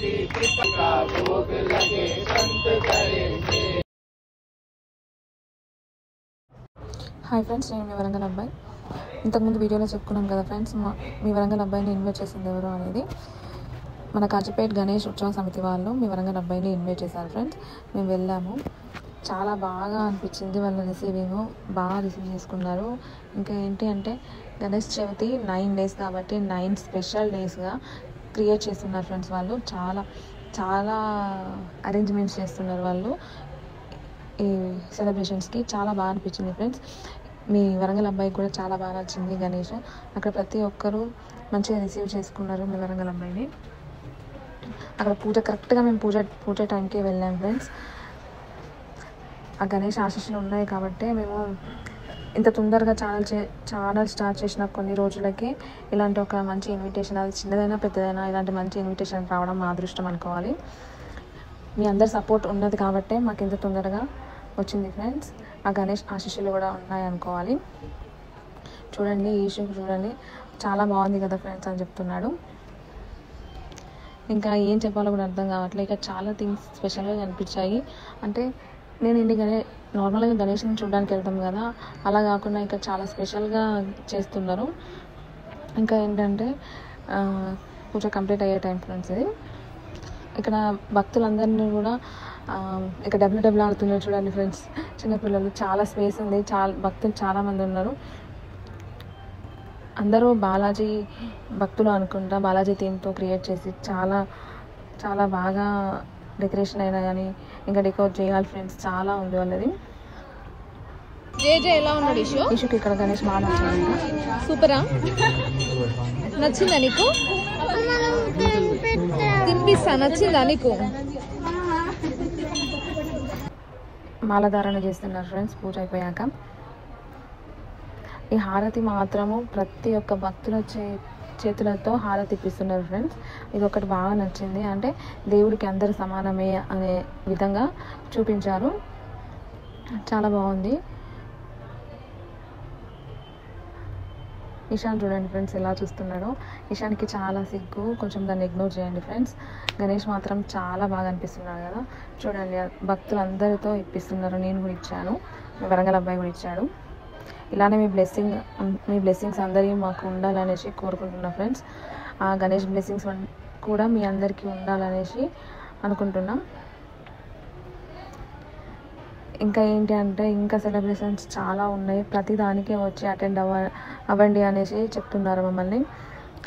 Hi friends, నేను మీ వరంగల్ అబ్బాయి. ఇంతకుముందు వీడియోలో చెప్పుకున్నాను కదా ఫ్రెండ్స్, మీ వరంగల్ అబ్బాయిని ఇన్వైట్ చేసింది ఎవరు అనేది. మన కాజీపేట్ గణేష్ ఉత్సవ సమితి వాళ్ళు మీ వరంగల్ అబ్బాయిని ఇన్వైట్ చేశారు ఫ్రెండ్స్. మేము వెళ్ళాము, చాలా బాగా అనిపించింది. వాళ్ళ రిసీవింగ్ బాగా రిసీవ్ చేసుకున్నారు. ఇంకా ఏంటి అంటే గణేష్ చవితి 9 days కాబట్టి 9 స్పెషల్ డేస్గా క్రియేట్ చేస్తున్నారు ఫ్రెండ్స్. వాళ్ళు చాలా చాలా అరేంజ్మెంట్స్ చేస్తున్నారు వాళ్ళు ఈ సెలబ్రేషన్స్కి. చాలా బాగా అనిపించింది ఫ్రెండ్స్. మీ వరంగల్ అబ్బాయికి కూడా చాలా బాగా నచ్చింది గణేష్. అక్కడ ప్రతి ఒక్కరూ మంచిగా రిసీవ్ చేసుకున్నారు మీ వరంగల్ అబ్బాయిని. అక్కడ కరెక్ట్గా మేము పూజ టైంకి వెళ్ళాం ఫ్రెండ్స్. ఆ గణేష్ ఆశీస్సులు ఉన్నాయి కాబట్టి మేము ఇంత తొందరగా ఛానల్ స్టార్ట్ చేసిన కొన్ని రోజులకి ఇలాంటి ఒక మంచి ఇన్విటేషన్, అది చిన్నదైనా పెద్దదైనా ఇలాంటి మంచి ఇన్విటేషన్ రావడం మా అదృష్టం అనుకోవాలి. మీ అందరి సపోర్ట్ ఉన్నది కాబట్టి మాకు ఇంత తొందరగా వచ్చింది ఫ్రెండ్స్. ఆ గణేష్ ఆశీస్సులు కూడా ఉన్నాయి అనుకోవాలి. చూడండి, ఈషుకు చూడండి, చాలా బాగుంది కదా ఫ్రెండ్స్ అని చెప్తున్నాడు. ఇంకా ఏం చెప్పాలో కూడా అర్థం కావట్లేదు. ఇక చాలా థింగ్స్ స్పెషల్గా కనిపించాయి. అంటే నేను నార్మల్గా గణేష్ని చూడడానికి వెళ్తాం కదా, అలా కాకుండా ఇంకా చాలా స్పెషల్గా చేస్తున్నారు. ఇంకా ఏంటంటే పూజ కంప్లీట్ అయ్యే టైం ఫ్రెండ్స్ ఇది. ఇక్కడ భక్తులందరినీ కూడా ఇక్కడ డబ్ల్యూడబ్ల్యూ ఆడుతున్నారు చూడండి ఫ్రెండ్స్. చిన్నపిల్లలు, చాలా స్పేస్ ఉంది, భక్తులు చాలామంది ఉన్నారు. అందరూ బాలాజీ భక్తులు అనుకుంటా బాలాజీ థీమ్తో క్రియేట్ చేసి చాలా చాలా బాగా డెకరేషన్ అయినా కానీ ఇంకా డెకోర్ చేయాలి ఫ్రెండ్స్. చాలా ఉంది వాళ్ళది. ఎలా ఉన్నాడు ఇషుకి ఇక్కడ గణేష్ బాగా నచ్చింది. ఇంకా సూపరా, నచ్చిందా నీకు? తినిపిస్తా, నచ్చిందా నీకు? మాలధారణ చేస్తున్నారు ఫ్రెండ్స్ పూజ అయిపోయాక. ఈ హారతి మాత్రము ప్రతి ఒక్క భక్తుల చేతులతో హారతి ఇప్పిస్తున్నారు ఫ్రెండ్స్. ఇది ఒకటి బాగా నచ్చింది. అంటే దేవుడికి అందరు సమానమే అనే విధంగా చూపించారు. చాలా బాగుంది. ఇషాన్ చూడండి ఫ్రెండ్స్ ఎలా చూస్తున్నాడో. ఇషాన్కి చాలా సిగ్గు, కొంచెం దాన్ని ఇగ్నోర్ చేయండి ఫ్రెండ్స్. గణేష్ మాత్రం చాలా బాగా అనిపిస్తున్నాడు కదా. చూడండి, భక్తులు అందరితో ఇప్పిస్తున్నారు. నేను కూడా ఇచ్చాను, మీ వరంగల్ అబ్బాయి కూడా ఇచ్చాడు. ఇలానే మీ బ్లెస్సింగ్స్ అందరి మాకు ఉండాలనేసి కోరుకుంటున్నా ఫ్రెండ్స్. ఆ గణేష్ బ్లెస్సింగ్స్ కూడా మీ అందరికీ ఉండాలనేసి అనుకుంటున్నాం. ఇంకా ఏంటి అంటే ఇంకా సెలబ్రేషన్స్ చాలా ఉన్నాయి. ప్రతి దానికి వచ్చి అటెండ్ అవ్వండి అనేసి చెప్తున్నారు మమ్మల్ని.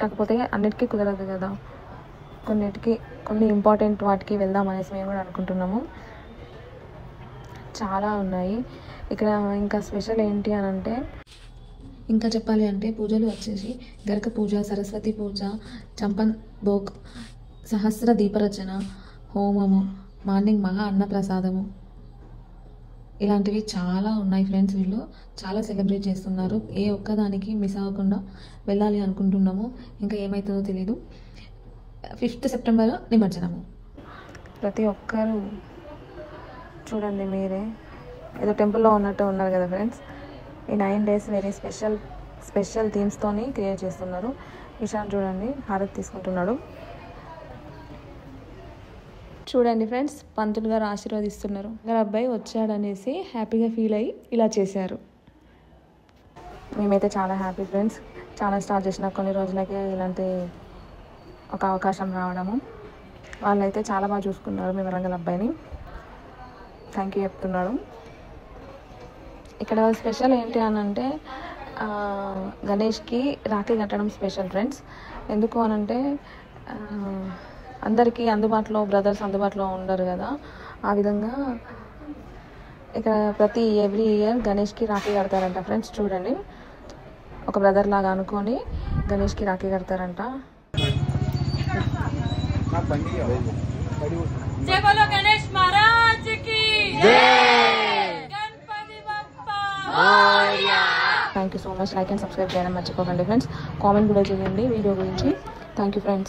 కాకపోతే అన్నిటికీ కుదరదు కదా, కొన్ని ఇంపార్టెంట్ వాటికి వెళ్దాం అనేసి మేము కూడా అనుకుంటున్నాము. చాలా ఉన్నాయి ఇక్కడ. ఇంకా స్పెషల్ ఏంటి అని అంటే, ఇంకా చెప్పాలి అంటే పూజలు వచ్చేసి గరక పూజ, సరస్వతి పూజ, చంపన్ భోగ్, సహస్ర దీపరచన, హోమము, మార్నింగ్ మహా అన్నప్రసాదము, ఇలాంటివి చాలా ఉన్నాయి ఫ్రెండ్స్. వీళ్ళు చాలా సెలబ్రేట్ చేస్తున్నారు. ఏ ఒక్కదానికి మిస్ అవ్వకుండా వెళ్ళాలి అనుకుంటున్నాము. ఇంకా ఏమవుతుందో తెలీదు. 5th September నిమజ్జనము. ప్రతి ఒక్కరు చూడండి, మీరే ఏదో టెంపుల్లో ఉన్నట్టు ఉన్నారు కదా ఫ్రెండ్స్. ఈ 9 days వెరీ స్పెషల్ థీమ్స్తోని క్రియేట్ చేస్తున్నారు. ఇషాన్ చూడండి హారతి తీసుకుంటున్నాడు. చూడండి ఫ్రెండ్స్, పంతులు గారు ఆశీర్వదిస్తున్నారు. గారు అబ్బాయి వచ్చాడనేసి హ్యాపీగా ఫీల్ అయ్యి ఇలా చేశారు. మేమైతే చాలా హ్యాపీ ఫ్రెండ్స్. ఛానల్ స్టార్ట్ చేసిన కొన్ని రోజులకే ఇలాంటి ఒక అవకాశం రావడము. వాళ్ళైతే చాలా బాగా చూసుకున్నారు మీ వరంగల్ అబ్బాయిని. థ్యాంక్ యూ చెప్తున్నాడు. ఇక్కడ స్పెషల్ ఏంటి అని అంటే గణేష్కి రాఖీ కట్టడం స్పెషల్ ఫ్రెండ్స్. ఎందుకు అనంటే అందరికీ అందుబాటులో బ్రదర్స్ అందుబాటులో ఉండరు కదా. ఆ విధంగా ఇక్కడ ఎవ్రీ ఇయర్ గణేష్కి రాఖీ కడతారంట ఫ్రెండ్స్. చూడండి, ఒక బ్రదర్ లాగా అనుకొని గణేష్కి రాఖీ కడతారంట. Thank you so much. Like and subscribe చేయడం మర్చిపోకండి ఫ్రెండ్స్. కామెంట్ కూడా చేయండి వీడియో గురించి. Thank you friends.